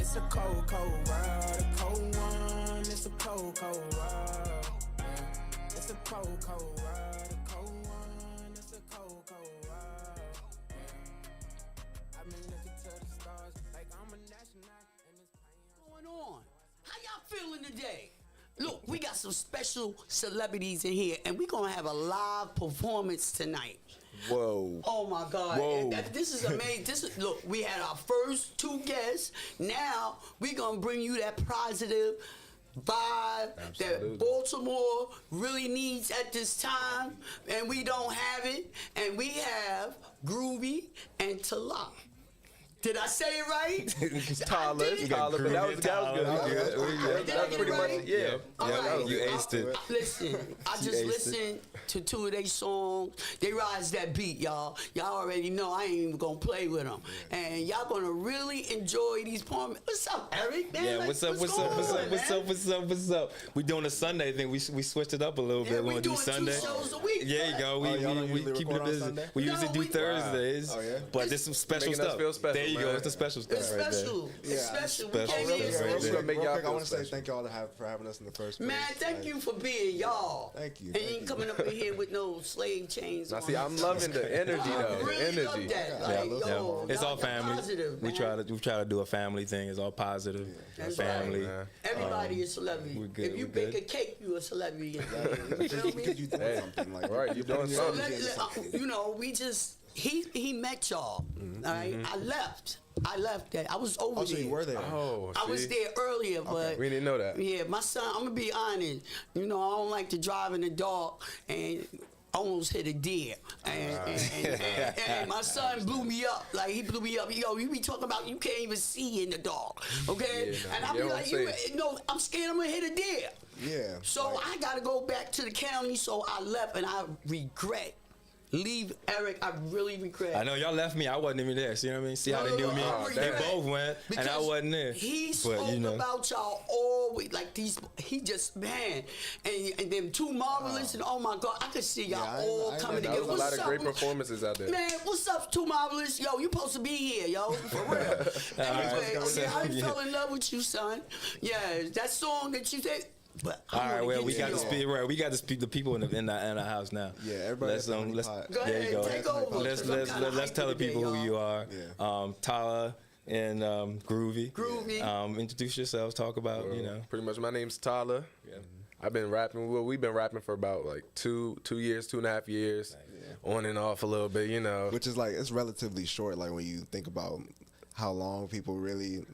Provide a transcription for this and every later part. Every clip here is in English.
It's a cold, cold world, a cold one. It's a cold, cold world. Yeah. It's a cold, cold world, a cold one. It's a cold, cold world. Yeah. I've been looking to the stars like I'm a astronaut, and it's What's going on? How y'all feeling today? Look, we got some special celebrities in here, and we're gonna have a live performance tonight. Whoa. Oh my God. Whoa. This is amazing. Look, we had our first two guests. Now we're gonna bring you that positive vibe that Baltimore really needs at this time, and we don't have it. And we have Groovy and Tala. Did I say it right? Tala, but that was good. That was pretty much it. Yeah. Right. You aced it. Listen, I just listened to two of their songs. They rise that beat, y'all. Y'all already know I ain't even gonna play with them. And y'all gonna really enjoy these poems. What's up, Eric? Man, Yeah, like, what's up? What's up? We doing a Sunday thing. We switched it up a little bit. We want to do Sunday. 2 shows a week. Yeah, you go. We keep it busy. We usually do Thursdays, but there's some special stuff. There you go. It's the special stuff. It's right special. there. It's special. Special. We came here I want to say thank y'all for having us in the first place. Man, thank you for being y'all. Thank you. And you ain't coming up in here with no slave chains Now, on. see, I'm loving the energy though. I really The energy. love that. Yeah, Like, yo, it's y'all all family. Positive, We man. try to do a family thing. It's all positive. That's Family. right. Everybody is a celebrity. we're good, If you we're bake good. a cake, you a celebrity. You feel me? Because you doing something like Right, you doing So something. you know, we just he met y'all. All right, I left that. I was over Oh, so there. you were there. Oh, I was see? there earlier, but We didn't know that. yeah, my son. I'm gonna be honest. You know, I don't like to drive in the dark and almost hit a deer. And my son blew me up. Like, he blew me up. Yo, you be talking about you can't even see in the dark. Okay? Yeah, nah, and I you be don't like, say. no, I'm scared I'm gonna hit a deer. Yeah. So I gotta go back to the county. So I left, and I regret. Leave Eric. I really regret. I know y'all left me. I wasn't even there. See what I mean? See how they do me? I They regret. both went, and I wasn't there. He spoke But, you know. about y'all always like these. He just man, and them two marvelous, and oh my God, I could see y'all Yeah, all I coming That together. was a lot What's of up, great performances out there. man? What's up, two marvelous? Yo, you supposed to be here, yo, for real. Anyway, I fell in love with you, son. Yeah, that song that you said. But All right, well, we to got to y'all. speak. Right, we got to speak the people in the house now. Yeah, everybody. Let's has their let's own pot. Go there you ahead, go. take over. Let's tell the people who you are. Yeah. Tala and Groovy. Groovy. Introduce yourselves. Talk about Pretty much, my name's Tala. I've been rapping. Well, we've been rapping for about like 2.5 years, on and off a little bit, you know. Which is like, it's relatively short, like when you think about how long people really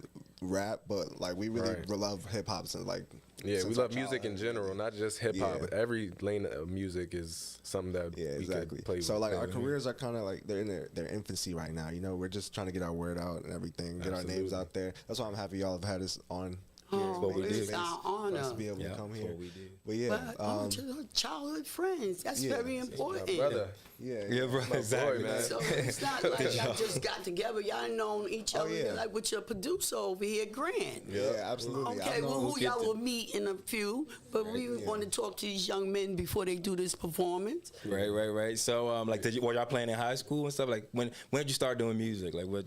rap, but like we really love hip hop since like. Yeah, we since love our music in childhood. general, not just hip hop. Yeah. Every lane of music is something that we exactly. could play So with. like our careers are kind of like they're in their infancy right now. You know, we're just trying to get our word out and everything, get our names out there. That's why I'm happy y'all have had us on. Oh, what we it's did. our For honor. us to be able to come that's here. what we did. But yeah, But childhood friends. That's yeah. very important. Brother. Yeah, bro. My Exactly. boy, man. So it's not like y'all just got together. Y'all known each other yeah. like with your producer over here, Grant. yeah, absolutely. Okay, I've well, known- who y'all will meet in a few, but we want to talk to these young men before they do this performance. Right. So, like, were y'all playing in high school and stuff? Like, when did you start doing music? Like, what?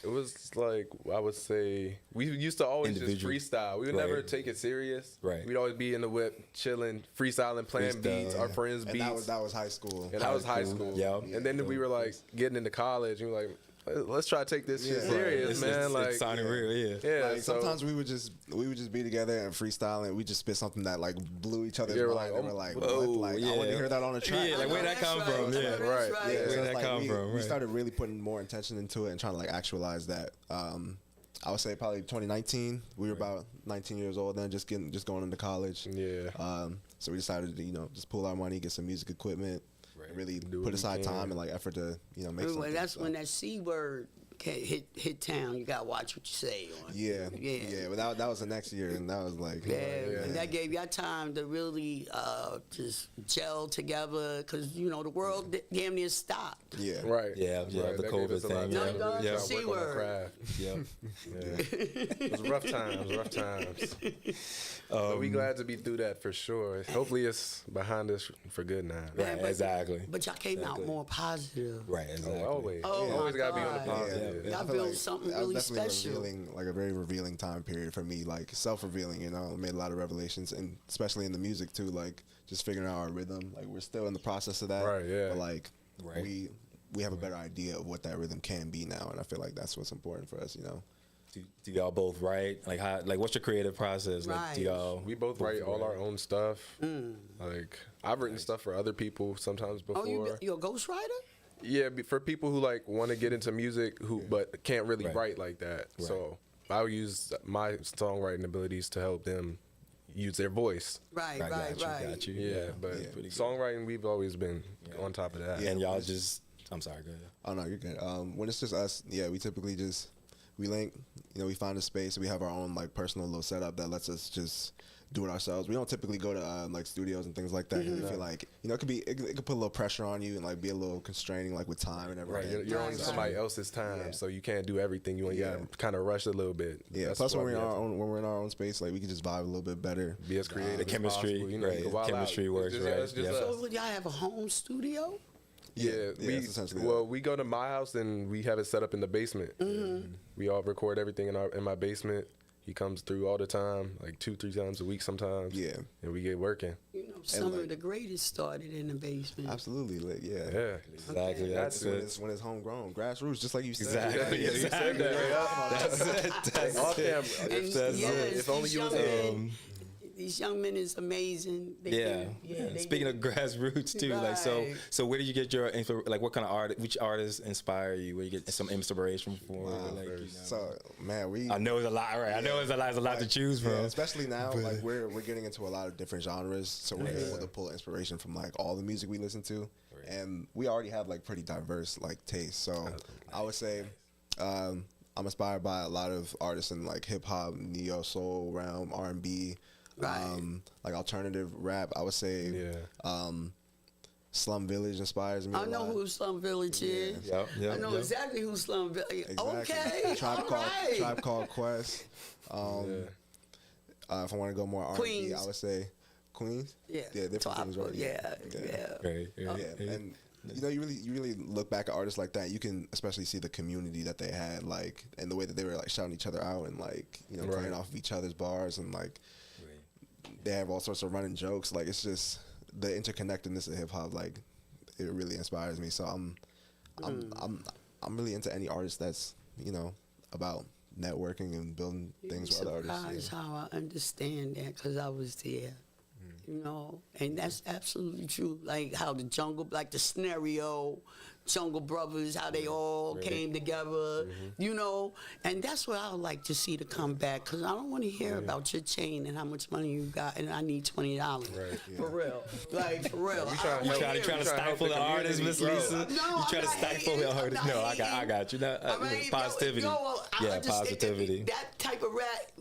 It was like, I would say, we used to always just Individual. freestyle. We would never take it serious. Right. We'd always be in the whip, chilling, freestyling, playing beats, our friends' and beats. that was high school. And that was high school. Yeah. And then we were like getting into college, and we were like, let's try to take this shit Yeah. serious, man. It's like, sounding real, yeah. yeah. Like so, sometimes we would just be together and freestyle, and we just spit something that like blew each other's Yeah, we're mind. like, and we're like, oh, what? Like I want to hear that on a track. Yeah, like, where'd that come from? Yeah. That's Right. right. Yeah, so Where'd it's that like come we, from? we Right. started really putting more attention into it and trying to like actualize that. I would say probably 2019. We were about 19 years old then, just going into college. Yeah. So we decided to just pull our money, get some music equipment, really Do what put we aside can. time and like effort to make something. That's so. when that C word hit town. You gotta watch what you say. Yeah. But that was the next year, and that was like And that gave y'all time to really just gel together, because the world damn near stopped. Yeah. Right. Yeah, Right. the That gave COVID us a lot of thing, time yeah. to Yeah. work C on our word. craft. Yeah. Yeah. It was rough times. But we glad to be through that for sure. Hopefully it's behind us for good now. Right, exactly. But y'all came out more positive. Right, exactly. Always. Oh, Always my gotta be on the God. positive. Y'all I feel built something that was really definitely special. revealing, like a very revealing time period for me, like self-revealing. You know, made a lot of revelations, and especially in the music too, like just figuring out our rhythm. Like we're still in the process of that, Right, yeah. But like we have a better idea of what that rhythm can be now, and I feel like that's what's important for us. You know. Do y'all both write? Like how? Like what's your creative process? Like do y'all? We both write all our own stuff. Like I've written stuff for other people sometimes before. Oh, you're a ghostwriter? Yeah, for people who like want to get into music but can't really write like that. Right. So I'll use my songwriting abilities to help them use their voice. Right. Got you. Yeah, but songwriting we've always been on top of that. Yeah, and y'all just. I'm sorry. Go ahead. Oh no, you're good. When it's just us, we typically just we link. You know, we find a space. We have our own like personal little setup that lets us just do it ourselves. We don't typically go to like studios and things like that. We feel like it could put a little pressure on you and like be a little constraining like with time and everything. Right, you're on somebody else's time, so you can't do everything. You gotta kind of rush a little bit. Yeah. That's Plus, when why we're in our own space, like we can just vibe a little bit better. be as creative. The chemistry, as possible. You know, you can wild chemistry out. works, It's right? it's just Yeah. us. So would y'all have a home studio? Yeah, that's essentially we go to my house and we have it set up in the basement. We all record everything in my basement. He comes through all the time, like 2-3 times a week sometimes. Yeah. And we get working. You know, some of the greatest started in the basement. Absolutely, like, yeah. Yeah. Exactly. That's That's when it's homegrown, grassroots, just like you said. Exactly. You said that, right? That's it. That's Off it. camera. And If yes, only these you was young there. men, these young men is amazing. Yeah. Speaking of grassroots too, like Right. so where do you get your like what kind of which artists inspire you? Where you get some inspiration for? Like, you know? So man, I know it's a lot, right? I know it's a lot to choose from. Yeah, especially now, like we're getting into a lot of different genres, so we're able to pull inspiration from like all the music we listen to, and we already have like pretty diverse like tastes. So I would say I'm inspired by a lot of artists in like hip hop, neo soul realm, R&B. Like alternative rap, I would say Slum Village inspires me. I know who Slum Village is. Yeah. I know exactly who Slum Village. Exactly. Okay, Tribe Called Quest. If I want to go more R&B, Queens. I would say Queens. Yeah, different things, right? Yeah. Right. And you know, you really look back at artists like that. You can especially see the community that they had, like, and the way that they were like shouting each other out and like playing off of each other's bars and like they have all sorts of running jokes. Like it's just the interconnectedness of hip hop. Like it really inspires me. So I'm really into any artist that's about networking and building things with other artists. Surprised how I understand that because I was there. You know, and that's absolutely true. Like how the Jungle, like the Scenario, Jungle Brothers, how they all came together, you know, and that's what I would like to see to come back because I don't want to hear about your chain and how much money you got and I need $20. For real. Like, for real. You trying to stifle the artist, Miss Lisa? No, you trying to stifle the artist? No, I got you. Positivity. Yeah, positivity. That type of rap,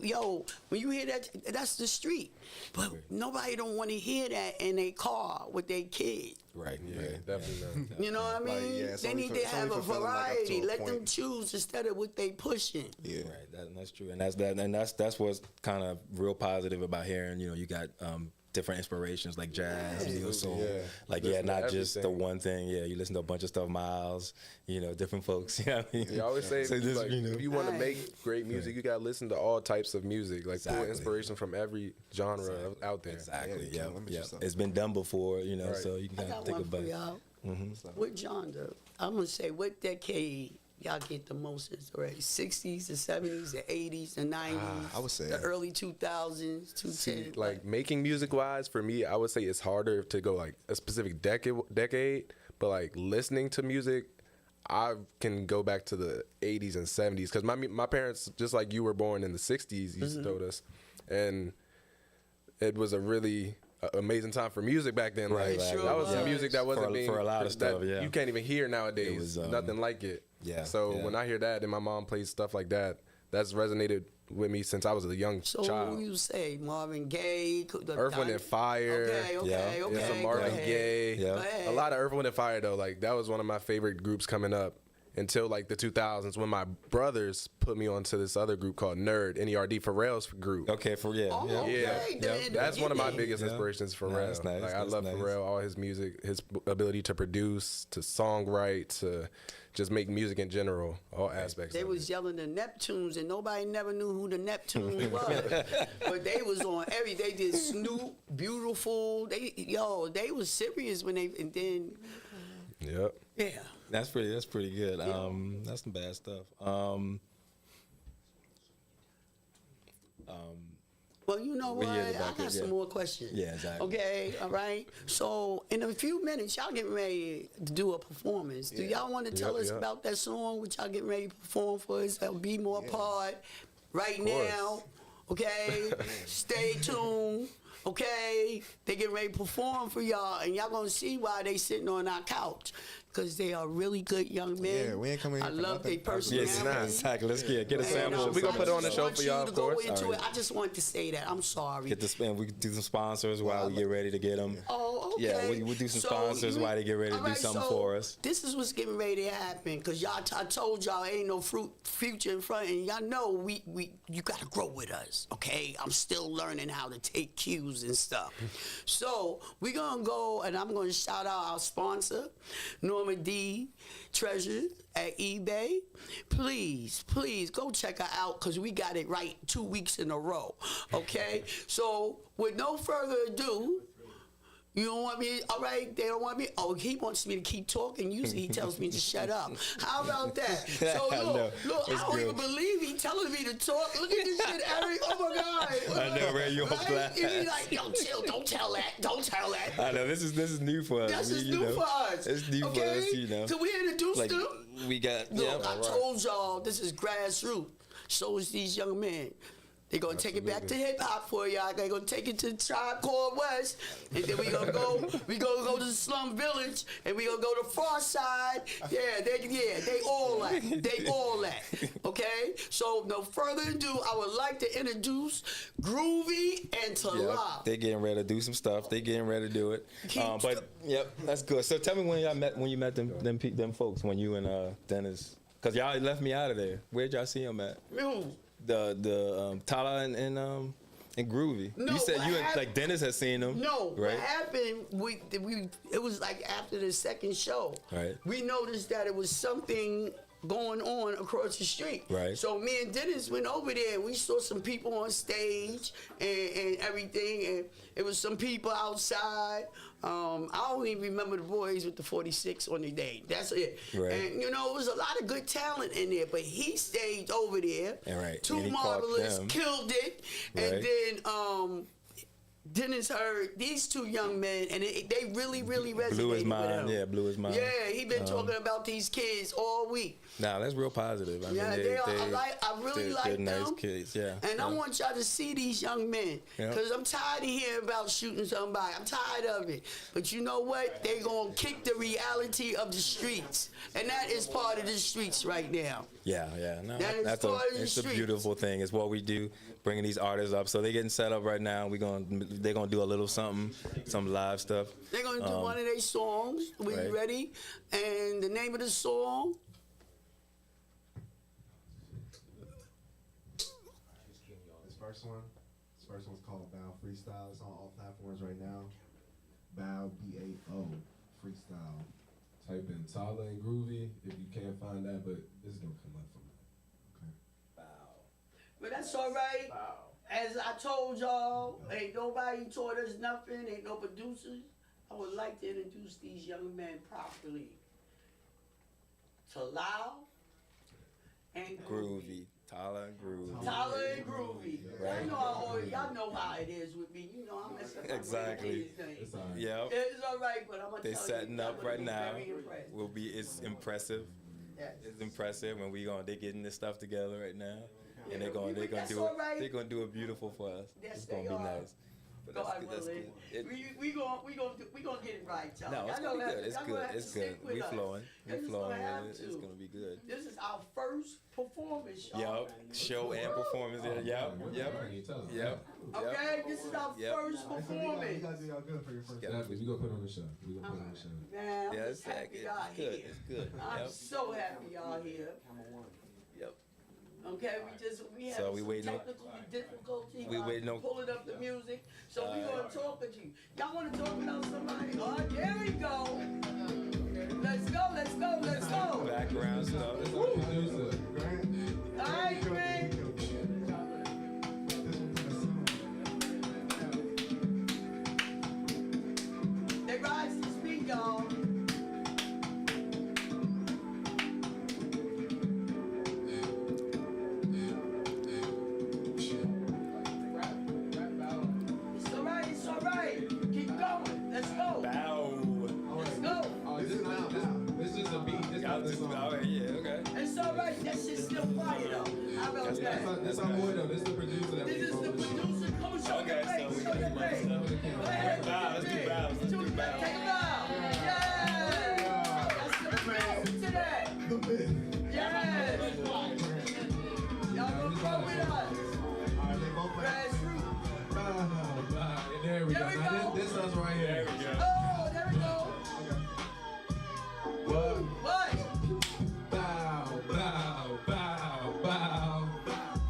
when you hear that, that's the street. But nobody don't want to hear that in a car with their kid. Right. Yeah, definitely not. You know what I mean? They need to have a variety. Let them choose instead of what they pushing. Yeah, right. That's true, and that's what's kind of real positive about hearing. You got different inspirations like jazz, neo soul. Like not just the one thing. Yeah, you listen to a bunch of stuff, Miles. Different folks. You know what I mean? Yeah, I always say if you want to make great music, you gotta listen to all types of music. Like pull inspiration from every genre out there. Exactly. Yeah. It's been done before. So you can kind of think about it. What genre? I'm gonna say what decade y'all get the most inspiration? 60s, the 70s, the 80s, the 90s. I would say the early 2000s, 2010. Like making music wise, for me, I would say it's harder to go like a specific decade, but like listening to music, I can go back to the 80s and 70s because my parents, just like you, were born in the 60s. You told us, and it was a really amazing time for music back then. Like that was the music that wasn't being for a lot of stuff. Yeah, you can't even hear nowadays. It was, nothing like it. Yeah. So when I hear that and my mom plays stuff like that, that's resonated with me since I was a young child. Who you say? Marvin Gaye? Earth, Wind and Fire. Okay. Some Marvin Gaye. Yeah. A lot of Earth, Wind and Fire though. Like that was one of my favorite groups coming up. until like the 2000s when my brothers put me onto this other group called Nerd, Pharrell's group. Okay, That's one of my biggest inspirations, Pharrell. That's nice. Like, I love Pharrell, all his music, his ability to produce, to songwrite, to just make music in general, all aspects. They was yelling the Neptunes, and nobody never knew who the Neptunes was. But they was on they did Snoop, Beautiful. They was serious when they, and then. Yep. Yeah. That's pretty good. That's some bad stuff. Well, you know what? I got some more questions. Yeah, exactly. Okay, all right. So in a few minutes, y'all getting ready to do a performance. Do y'all want to tell us about that song which y'all getting ready to perform for us? That'll be more part right now. Okay, stay tuned. Okay, they getting ready to perform for y'all, and y'all gonna see why they sitting on our couch. Because they are really good young men. Yeah, we ain't coming here I for love their nothing. personality. Yes, exactly. Let's get a sample. We gonna put it on the show for y'all, of course. I just want to say that. I'm sorry. Get the spin. We can do some sponsors while we get ready to get them. Oh, okay. Yeah, we do some sponsors while they get ready to do something for us. This is what's getting ready to happen, because I told y'all ain't no future in front, and y'all know you gotta grow with us, okay? I'm still learning how to take cues and stuff. So we're gonna go, and I'm gonna shout out our sponsor, Norma D. Treasure at eBay. Please go check her out, because we got it right 2 weeks in a row, okay? So with no further ado, you don't want me, all right, they don't want me. Oh, he wants me to keep talking. Usually he tells me to shut up. How about that? So look, I don't even believe he telling me to talk. Look at this shit, Eric. Oh my God. I know, right? You're glad. He's like, yo, chill, don't tell that. I know, this is new for us. This is new for us. It's new for us, you know. So we introduced them. We got, look, I told y'all this is grassroots. So is these young men. They're going to take it back to hip hop for y'all. They're going to take it to Tribe Called West. And then we going to go to the Slum Village. And we going to go to Far Side. They all that. Okay? So, no further ado, I would like to introduce Groovy and Tala. Yep, they getting ready to do some stuff. They getting ready to do it. That's good. So tell me when you met them folks, when you and Dennis, because y'all left me out of there. Where'd y'all see them at? Who? The Tala and Groovy. No, you said like Dennis had seen them. No, right? What happened? It was like after the second show. Right. We noticed that it was something going on across the street. Right. So me and Dennis went over there, and we saw some people on stage and everything, and it was some people outside. I only remember the boys with the 46 on the day. That's it. Right. And it was a lot of good talent in there, but he stayed over there. Right. Too Marvelous killed it, right. And then Dennis heard these two young men, and they really resonated blew his mind. with him. Yeah, blew his mind. Yeah, he been talking about these kids all week. Nah, that's real positive. I mean, I really like them. Nice kids, yeah. And I want y'all to see these young men, because I'm tired of hearing about shooting somebody. I'm tired of it. But you know what? They gonna kick the reality of the streets, and that is part of the streets right now. Yeah. No, that's a beautiful thing. It's what we do, bringing these artists up. So they're getting set up right now. They're gonna do a little something, some live stuff. They're gonna do one of their songs. We ready? And the name of the song. This first one's called Bow Freestyle. It's on all platforms right now. Bow, B-A-O, Freestyle. Type in Tala and Groovy if you can't find that, but this is gonna come up from that. Okay. Bow. But that's all right. Bow. As I told y'all, ain't nobody taught us nothing. Ain't no producers. I would like to introduce these young men properly. Tala and Groovy. Tala and Groovy. Tala and Groovy. Right. Y'all know how it is with me. You know, I'm messing up. Exactly. It's all right. Yep. It's all right, but I'm gonna tell you. They setting up right now. Very It's impressive. Yes. It's impressive when they getting this stuff together right now, and they're gonna do all right. They're gonna do it beautiful for us. Yes, It's gonna they be are. nice. God willing. We gonna get it right, y'all. No, it's gonna be good. It's y'all good. gonna have It's to stick good. with We us. flowing. We Y'all just flowing gonna have with it. It's to. gonna be good. This is our first performance, y'all. Yup. Show and performance. Yep. Okay, this is our first You performance. guys do y'all good for your first. Exactly. We gonna put on the show. We gonna put on the show. Man, I'm Yeah, just happy y'all it's good. here. It's good. I'm Yep. so happy y'all here. Yep. Okay, we have So we some waiting on- technical difficulty. We waiting on- pulling up the music. So we gonna talk with you. Y'all wanna talk about somebody? Oh, there we go. Let's go. Background stuff. All right, Greg. They rise to the speed, y'all. It's all right. Keep going. Let's go. Bow. Let's go. This is a beat. This Y'all not the just, song. yeah, okay. It's all right. That shit's still fire, though. How about That's that? right. That's our boy though. This is the producer that This we is the on the show. producer. Come and show Okay, your so face. we Show can your do face. bows. Go ahead. Bow, let's do bows. Let's do bows. Take a bow. Yeah. That's the producer to that. The bit. Yes. Y'all gonna go with us. Alright, they both play. Grassroots. There we There go. we Now go. this us right here. Oh, there we go. What? What? Bow, bow, bow, bow.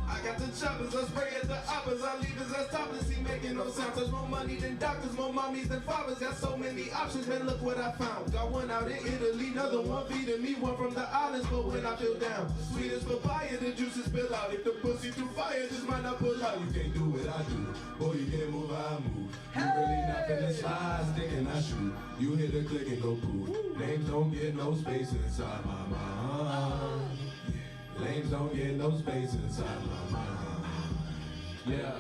I got the choppers, I spray at the uppers, I leave us as topless, he making no sound. Touch more money than doctors, more mommies than fathers. Got so many options, man, look what I found. Got one out in Italy, another one feeding me, one from the islands, but when I feel down, sweet as papaya, the juices spill out. If the pussy too fire, just might not pull out. You can't do what I do, boy, you can't move how I move. You really not finna slide, stick and I shoot. You hit a click and go poof. Names don't get no space inside my mind. Names don't get no space inside my mind. Yeah.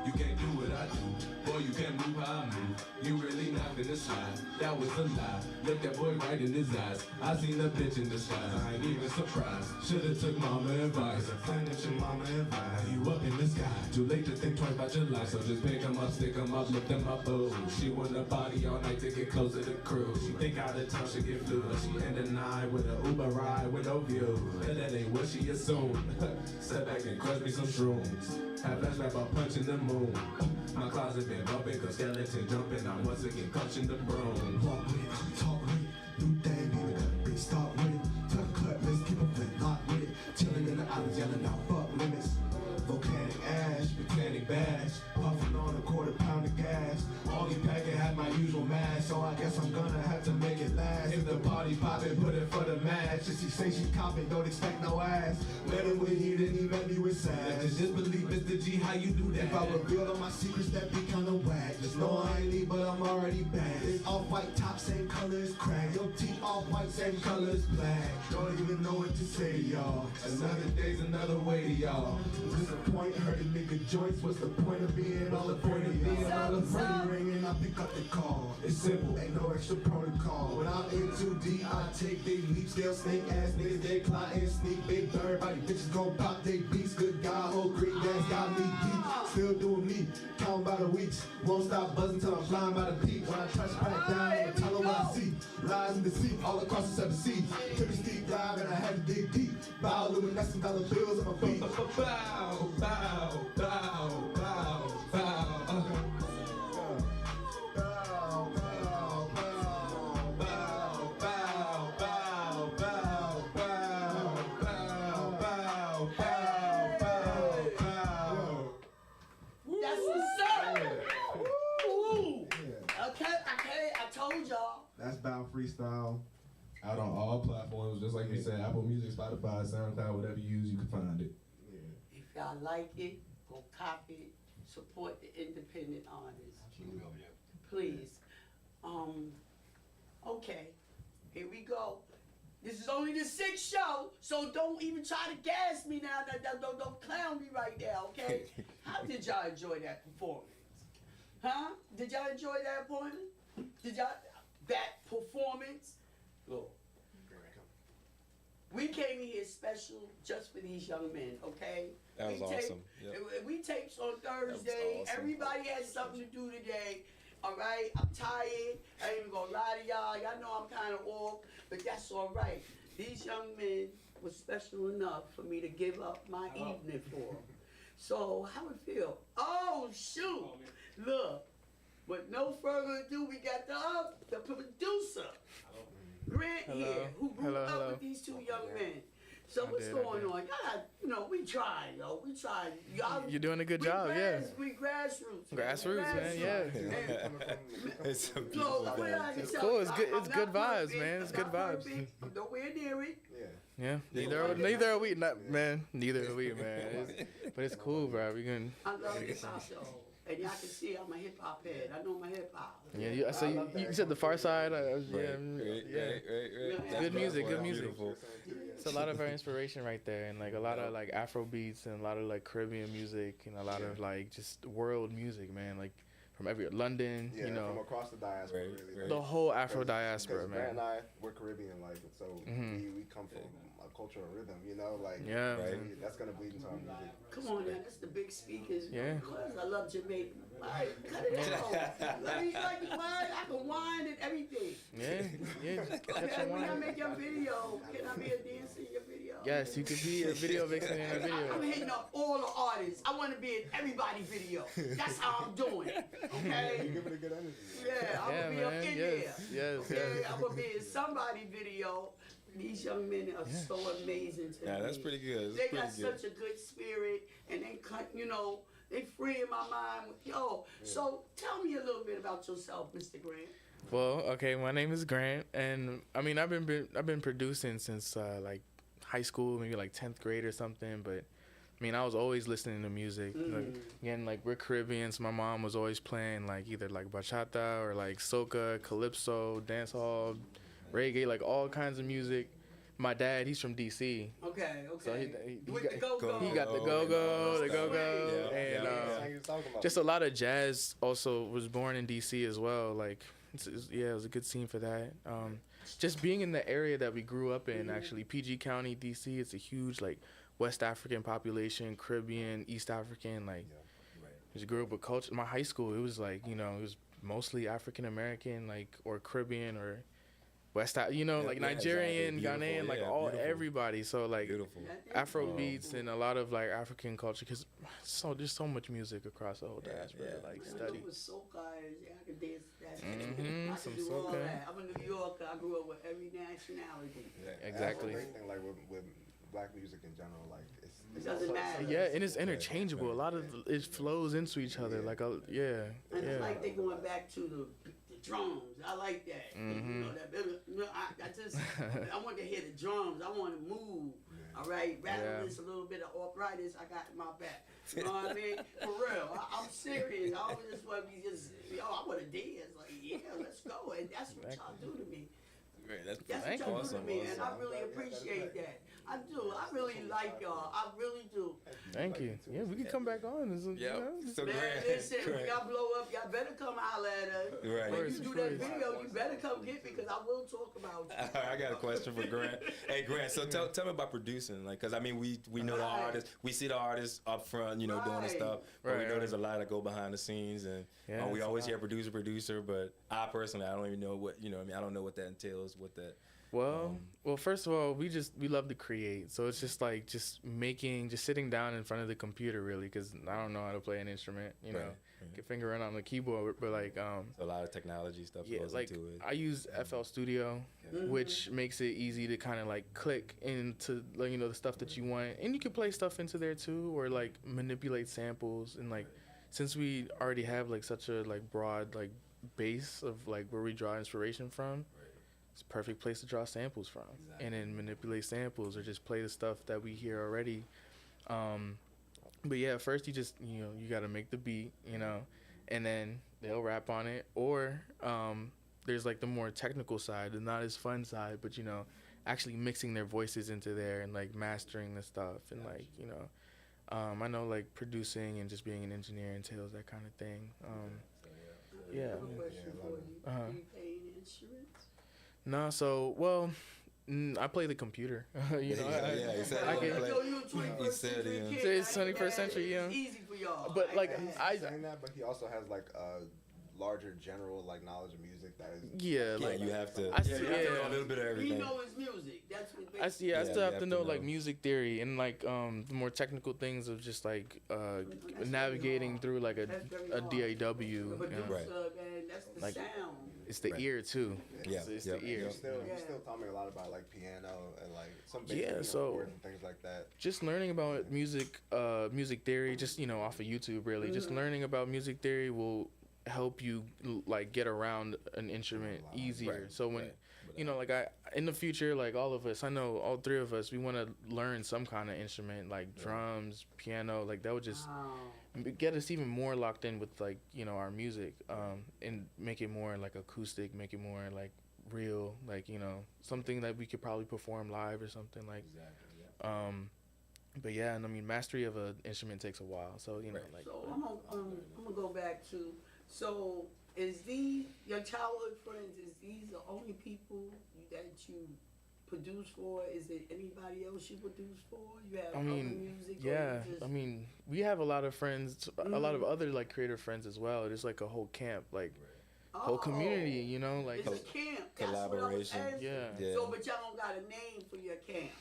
You can't do what I do. Boy, you can't move how I move. You really not finna slide. That was a lie. Look that boy right in his eyes. I seen a bitch in disguise. I ain't even surprised. Should've took mama advice. Finish your mama advice. You up in the sky. Too late to think twice about your life. So just pick 'em up, stick 'em up, lift 'em up. Oh, she wanna party all night to get close to the crew. She think out of town she get flu. She end the night with an Uber ride with no view. And that ain't what she assumed. Step back and crush me some shrooms. Have flashback about punching the moon. My closet been bumping, cause skeleton jumping. I'm once again punching the broom. Walk with it, talk with it, do thing, even cut big start with it. Tuck a cut, let's keep a flint lock with it. Chilling in the islands, yelling out fuck limits. Volcanic ash, mechanic bash, puffing on a quarter pound of gas. Only packing had my usual mash, so I guess I'm gonna have to make it last. If the party poppin', put it for the match. If she say she coppin', don't expect no ass. Met her with heat and he met me with sass. Just believe Mr. G, how you do that? If I reveal all my secrets, that be kinda whack. Just know I ain't need, but I'm already bad. It's off-white top, same color as crack. Your teeth off-white, same color as black. Don't even know what to say to y'all. Another day's another way to y'all. Disappoint, hurting nigga joints. What's the point of being all afraid of being all afraid? Ringing, I pick up the call. It's simple, ain't no extra protocol. When I'm in too deep, I take big leaps. They'll snake ass niggas, they climb and sneak. Big bird, body bitches gon' pop they beats. Good guy, whole green dance got me deep. Still doing me, count by the weeks. Won't stop buzzing till I'm flying by the peak. When I touch back down, I'ma tell 'em what I see. Lies and deceit all across the 7 seas. Took a steep dive and I had to dig deep. Bioluminescent dollar bills on my feet. Bow, bow, bow, bow, bow. That's what's up. Ooh. Okay, I told y'all. That's Bow Freestyle. Out on all platforms, just like you said, Apple Music, Spotify, SoundCloud, whatever you use, you can find it. If y'all like it, go copy it. Support the independent artists. Please. Okay. Here we go. This is only the 6th show, so don't even try to gas me now. Don't clown me right now, okay? How did y'all enjoy that performance? Huh? Did y'all enjoy that performance? Did y'all that performance? Look. we came here special just for these young men, okay? That was awesome. Yep. We tapes on Thursday. awesome. Everybody has something to do today. All right, I'm tired. I ain't even gonna lie to y'all. Y'all know I'm kind of off, but that's all right. These young men were special enough for me to give up my evening for. So how it feel? Oh shoot! Look, with no further ado, we got the producer, Grant here, who grew up with these two young men. So what's going on? Y'all, we tried, yo. We tried. Y'all, You're doing a good job, yeah. We grassroots. Grassroots, man, yeah. It's a beautiful thing. It's cool. It's good. It's good vibes, man. It's good vibes. I'm nowhere near it. Yeah. Neither are we. Neither are we, man. But it's cool, bro. We can. I love hip hop though, and y'all can see I'm a hip hop head. I know my hip hop. Yeah. So you said the Far Side. Yeah. Right. Good music. Good music. Beautiful. It's a lot of our inspiration right there, and like a lot of like Afro beats and a lot of like Caribbean music and a lot of like just world music, man. Like from London, from across the diaspora, really. the whole Afro diaspora, man. Grant and I, we're Caribbean, like, so we come from a culture of rhythm, that's gonna bleed into our music. Come on, man, that's the big speakers. Yeah. I love Jamaica. Like, cut it out. I can whine and everything. Yeah. Okay, when I make your video, can I be a dancer in your video? Yes, you could be a video vixen in a video. I'm hitting up all the artists. I want to be in everybody's video. That's how I'm doing. Okay? You give it a good energy. Yeah, I'm going to be up in Yes. there. I'm going to be in somebody's video. These young men are so amazing to me. Yeah, that's pretty good. They got such a good spirit, and they they free in my mind. So tell me a little bit about yourself, Mr. Grant. Well, okay, my name is Grant, and I mean I've been producing since like high school, maybe like 10th grade or something. But I mean I was always listening to music. Like we're Caribbean, so my mom was always playing like either like bachata or like soca, calypso, dancehall, reggae, like all kinds of music. My dad, he's from DC. Okay. So he With the go-go. He got the go-go, and just a lot of jazz. Also was born in DC as well. Like, it was a good scene for that. Just being in the area that we grew up in, actually, PG County, DC, it's a huge like West African population, Caribbean, East African. Like, just grew up with culture. My high school, it was like it was mostly African American, like or Caribbean or West, like Nigerian, exactly. Ghanaian, like everybody. So like Afro beats and a lot of like African culture, because there's so much music across the whole diaspora. Like study. I can dance that. I can do all that. I'm a New Yorker. I grew up with every nationality. Exactly. That's the great thing, like with black music in general, like it doesn't matter. Yeah, and it's interchangeable. A lot of it flows into each other. Like And it's like they going back to the drums. I like that. I want to hear the drums. I want to move. All right, rattle this a little bit of arthritis I got in my back. You know what I mean? For real, I'm serious. I always just want to be I want to dance. Like, let's go. And that's what y'all do to me. That's what y'all do to me, and I really appreciate that. I do. I really like y'all. I really do. Thank you. Yeah, we can come back on. So man, listen, when y'all blow up, y'all better come holler at us. Right. When you do that video, you better come get me, because I will talk about you. I got a question for Grant. Hey, Grant, so tell me about producing. Like, because, I mean, we know the artists. We see the artists up front, doing the stuff. But we know there's a lot that go behind the scenes. And we always hear producer. But I personally, I don't even know what, I don't know what that entails, what that... Well, first of all, we love to create. So it's just sitting down in front of the computer, really, because I don't know how to play an instrument, get fingering on the keyboard, but like so a lot of technology stuff goes into it. I use FL Studio, which makes it easy to kind of like click into the stuff that you want, and you can play stuff into there too, or like manipulate samples. And like since we already have like such a like broad like base of like where we draw inspiration from, it's a perfect place to draw samples from, and then manipulate samples or just play the stuff that we hear already. But yeah, first you just you got to make the beat, and then they'll rap on it. Or there's like the more technical side, the not as fun side, but actually mixing their voices into there and like mastering the stuff, and like I know like producing and just being an engineer entails that kind of thing. I have a question for you. Do you pay any insurance? No, I play the computer. You know, yeah, he said I he can- played- Yo, you a 21st he said, century yeah. kid. So it's 21st century, yeah. It's easy for y'all. But like He's I saying that, but he also has like a larger general like knowledge of music that is. yeah, Yeah, like you have to. I Yeah, you have to see- know a little bit of He everything. know his music. That's what I makes I still you have to know like know. music theory and like the more technical things of just like navigating through like a DAW. the You know? producer, Right. man. That's the Like- sound. It's the Right. ear too. Yeah, It's yeah. the ear. He's still Yeah. taught me a lot about like piano and like some Yeah, basic you know, so- chords and things like that. Just learning about music theory, just off of YouTube, really. Just learning about music theory will help you like get around an instrument easier. Right, So when right. like I in the future, like all of us, I know all three of us, we want to learn some kind of instrument, like drums, piano, like that would just get us even more locked in with like our music, and make it more like acoustic, make it more like real, like something that we could probably perform live or something like. But yeah, and I mean mastery of an instrument takes a while, so like. So I'm gonna go back to. So is your childhood friends? Is these the only people that you produce for? Is it anybody else you produce for? You have I mean, other music? or yeah. you just- I mean, we have a lot of friends, a lot of other like creative friends as well. There's like a whole camp, like whole community, like. It's a camp. That's collaboration. What I was asking. Yeah. Yeah. So, but y'all don't got a name for your camp.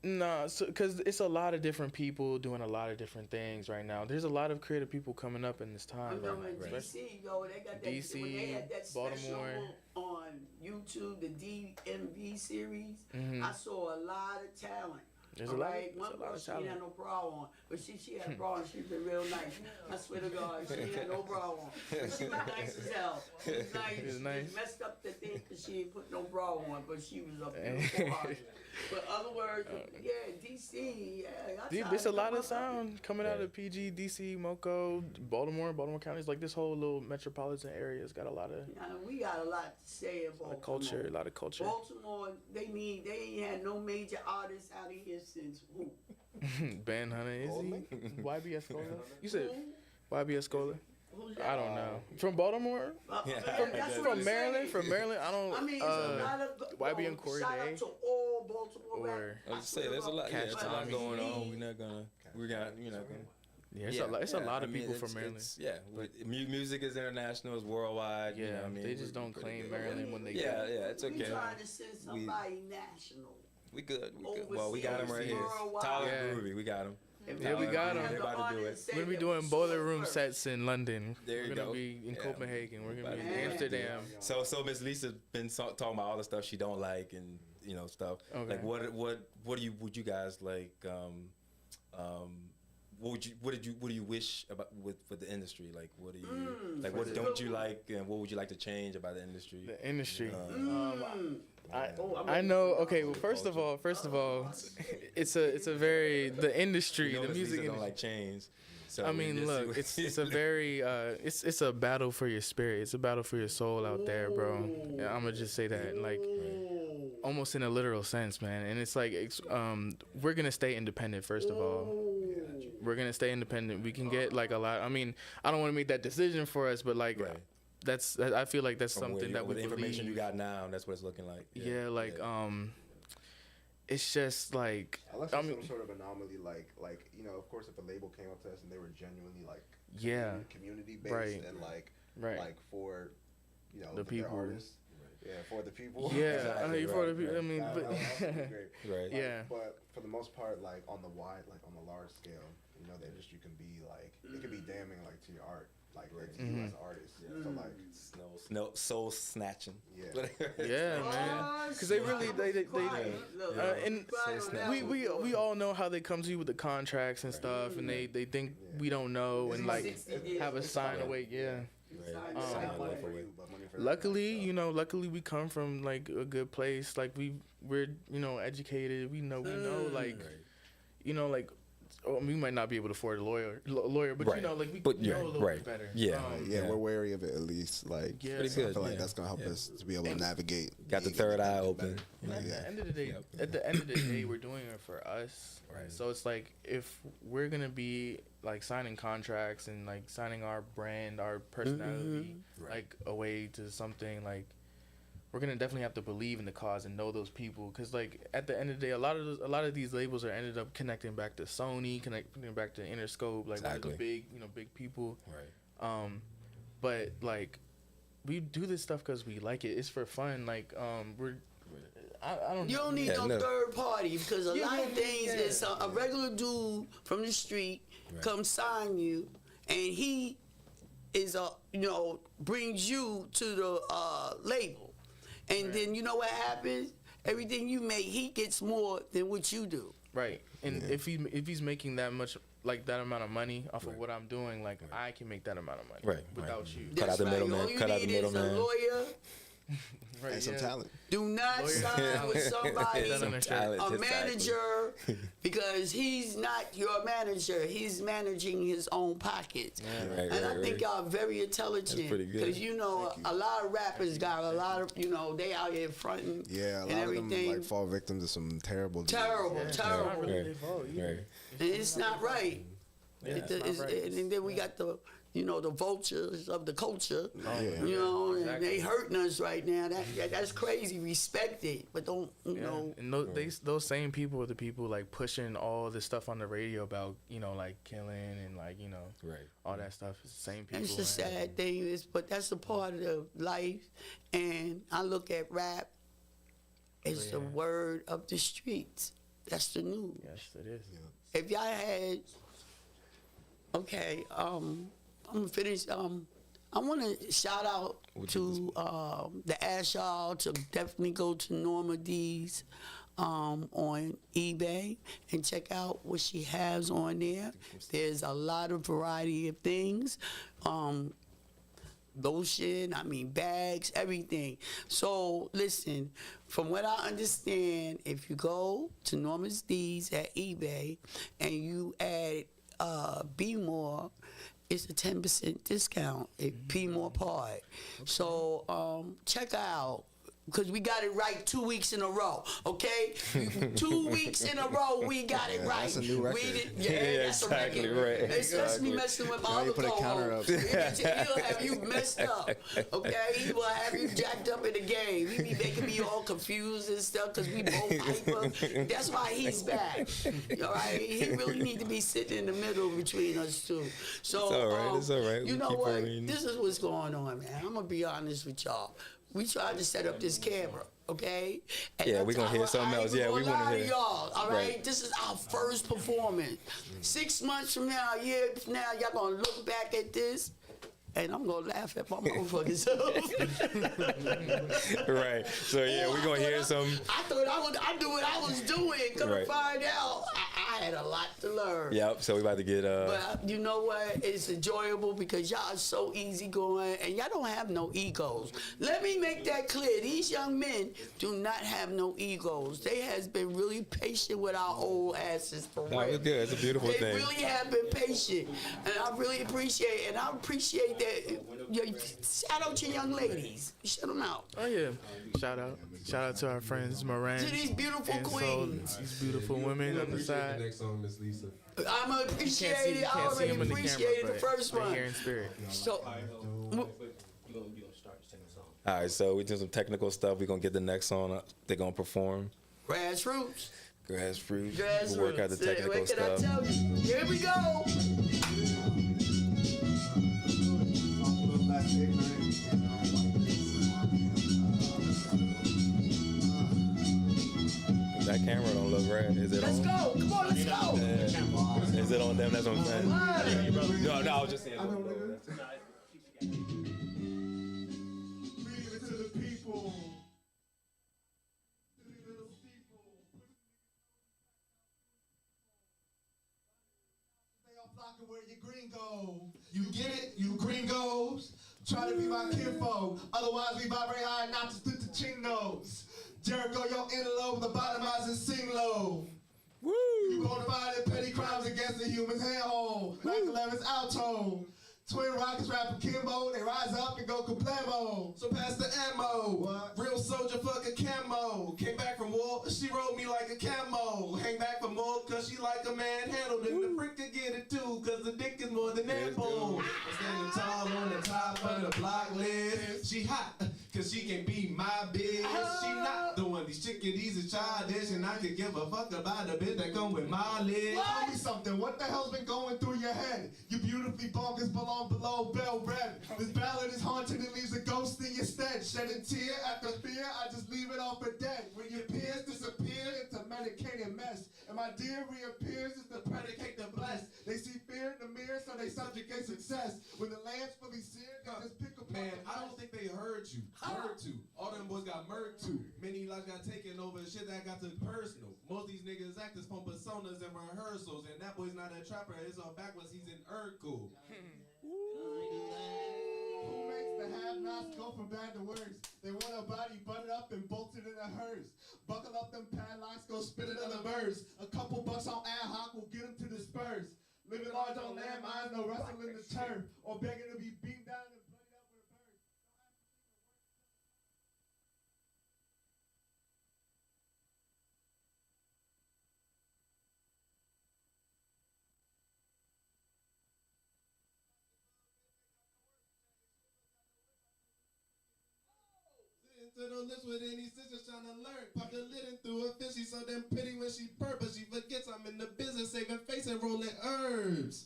Nah, so because it's a lot of different people doing a lot of different things right now. There's a lot of creative people coming up in this I time. remember Right? in DC, yo, they got that DC, when they had that special Baltimore. on YouTube, the DMV series. Mhm. I saw a lot of talent. There's a lot of- Right? there's One a lot girl, of she ain't had talent. no bra on, but she had a bra and she been real nice. I swear to God, she ain't had no bra on, but she was nice as hell. She was nice. She was She nice. messed up the thing because she ain't put no bra on, but she was a beautiful artist. But other words, yeah, DC, yeah. Dude, there's a lot of sound coming out of PG, DC, Moco, Baltimore counties. Like this whole little metropolitan area has got a lot of We got a lot to say about culture, a lot of culture. Baltimore, they ain't had no major artists out of here since who? Ben Hunter, is he? YB Escola? You said Who? YB Escola? Who's I don't know. From Baltimore? That's what From I'm Maryland? saying. From Maryland? I don't. I mean, it's a lot of YB and Corey shout Day. out to all Baltimore Or- rappers. I was just say there's a lot. Yeah, Catch it's a lot Tommy. going on. We're not gonna. We're not. You're not gonna. Yeah, it's a lot of people from Maryland. Music is international, it's worldwide. Yeah, you know what I mean? they just don't claim Maryland when they Yeah, yeah, it's We okay. trying to send somebody national. We good. We good. Well, we got him right here. Worldwide. Tyler Yeah. Groovy, we got him. Yeah, we got him. They're about to do it. We're gonna be doing boiler room sets in London. There you We're gonna go. be in Yeah. Copenhagen. We're gonna be in Yeah. Amsterdam. So Miss Lisa been talking about all the stuff she don't like and stuff. Okay. Like what would you guys like? What do you wish about with the industry? Like what do you like? What don't you like? And what would you like to change about the industry? The industry. I'm I know. Okay. Well, first of all, it's a very the industry, You know the Miss music Lisa don't industry. like change. So I mean, look, it's a very it's a battle for your spirit. It's a battle for your soul out there, bro. Yeah, I'm gonna just say that, like, almost in a literal sense, man. And it's like we're gonna stay independent first of all. We're gonna stay independent. We can get like a lot. I mean, I don't want to make that decision for us, but like Right. I feel like that's From something that we with the information believe. you got now, that's what it's looking like. Yeah, like it's just like Unless I it's mean, some sort of anomaly, like of course, if a label came up to us and they were genuinely like yeah, community based Right. and like right. for The their people. artists, yeah, for the people, Yeah, Exactly, I mean, for the right, people. I mean, That but would also be great. Right. Yeah. But for the most part, like on the large scale, the industry can be like it can be damning like to your art, like to you as an artist. So like Soul snatching. Yeah. yeah, man, because they really and we all know how they come to you with the contracts and stuff, and they think we don't know and like have a sign away. Yeah. Luckily, luckily we come from like a good place. Like we're educated. We know like like. Oh, we might not be able to afford a lawyer, but Right. like we But know a little right. bit better. Yeah. yeah, we're wary of it at least. Like, Yeah. so Pretty I good, feel like yeah. that's gonna help us to be able to navigate. Got the being third eye independent open. better. At Yeah. the end of the day, we're doing it for us. Right. So it's like if we're gonna be like signing contracts and like signing our brand, our personality, Right. like away to something like we're gonna definitely have to believe in the cause and know those people, because like at the end of the day, a lot of these labels are ended up connecting back to Sony, connecting back to Interscope, like one of the big people. Right. But like we do this stuff because we like it. It's for fun. Like I don't. You don't need no third party, because a lot of things is a regular dude from the street come sign you, and he is brings you to the label, and then you know what happens? Everything you make, he gets more than what you do. Right, and if he's making that much, like that amount of money off of what I'm doing, like I can make that amount of money without you. Cut out the middleman. Cut out the middleman. A lawyer. And some talent. Do not sign with somebody, a manager, because he's not your manager. He's managing his own pockets. And I think y'all are very intelligent, because a lot of rappers got a lot of, they out here fronting. Yeah, a lot of them like fall victim to some terrible. Terrible. Right. And it's not right. And then we got the vultures of the culture, and they hurting us right now. That's crazy. Respect it, but don't, And those same people are the people like pushing all this stuff on the radio about, like killing and like, all that stuff. It's the same people. It's the sad thing but that's a part of life. And I look at rap as the word of the streets. That's the news. Yes, it is. If y'all had, I'm gonna finish. I want to shout out to the Ash y'all to definitely go to Norma D's on eBay and check out what she has on there. There's a lot of variety of things. Lotion, bags, everything. So listen, from what I understand, if you go to Norma's D's at eBay and you add Bmore, it's a 10% discount at Bmore Part. So check out, because we got it right 2 weeks in a row, okay? 2 weeks in a row, we got it right. That's a new record. That's exactly a record. right. Especially messing with my Now other you put a counter up. He'll have you messed up, okay? He will have you jacked up in the game. He be making me all confused and stuff because we both hyper. That's why he's back, all right? He really need to be sitting in the middle between us two. So, it's all right. You know what? This is what's going on, man. I'm going to be honest with y'all. We tried to set up this camera, okay? And we're going to hear something else. Yeah, we want to hear. Y'all, all right? This is our first performance. 6 months from now, a year from now, y'all going to look back at this, and I'm going to laugh at my motherfucking self. Right. So, we're going to hear some. I thought I knew what I was doing. Come to find out, I had a lot to learn. Yep, so we about to get... But you know what? It's enjoyable because y'all are so easygoing and y'all don't have no egos. Let me make that clear. These young men do not have no egos. They has been really patient with our old asses for real. It's good. It's a beautiful thing. They really have been patient. And I really appreciate it. And I appreciate that. Shout out to young ladies. Shout them out. Oh, yeah. Shout out to our friends, Moran. To these beautiful queens. These beautiful women on the side. Next song, Miss Lisa. I'm going to appreciate it. I already appreciated the first one. Here in spirit. So, all right, so we do some technical stuff. We're going to get the next song up. They're going to perform. Grassroots. We'll work out the technical stuff. What can I tell you? Here we go. That camera don't look right. Is it Let's on? go. Come on, let's go. Is it on them? That's what I'm saying. No, I was just saying. You get it? You gringos. Try to be my kinfolk. Otherwise, we vibrate high, not just the chinos. Jericho, your interlobe, the bottomize and sing low. Woo! You bona fide petty crimes against the human's handhold. Like 11's alto. Twin Rockets rapper Kimbo, they rise up and go kablamo. So pass the ammo. What? Real soldier, fuck a camo. Came back from war, she rode me like a camo. Hang back for more, cause she like a manhandled. And the freak could get it too, cause the dick is more than ample. I'm standing tall on the top of the block list. She hot, cause she can be my bitch. She not the one. These chickadees is childish, and I could give a fuck about the bitch that come with mileage. Tell me something, what the hell's been going through your head? You beautifully bonkers belong below bell rep. This ballad is haunted and leaves a ghost in your stead. Shedding tear after fear, I just leave it all for dead. When your peers disappear, it's a medicated mess. And my dear reappears, it's the predicate the blessed. They see fear in the mirror, so they subjugate success. When the land's fully seared, they just pick apart. Man, I don't think they heard you. Heard to. All them boys got murked too. Many lives got taken over. Shit that got to personal. Most of these niggas actors from personas and rehearsals. And that boy's not a trapper. It's all backwards. He's in Urkel. Who makes the have-nots go from bad to worse? They want a body butted up and bolted in a hearse. Buckle up them padlocks, go spit it on the verse. A couple bucks on ad hoc will get them to disperse. Living large on landmines, no wrestling the turf. Or begging to be beaten down and bloodied up with a bird. To the lips with any sisters trying to learn. Pop the lid and threw her fish. She's so damn pretty when she purr, but she forgets I'm in the business saving face and rolling herbs.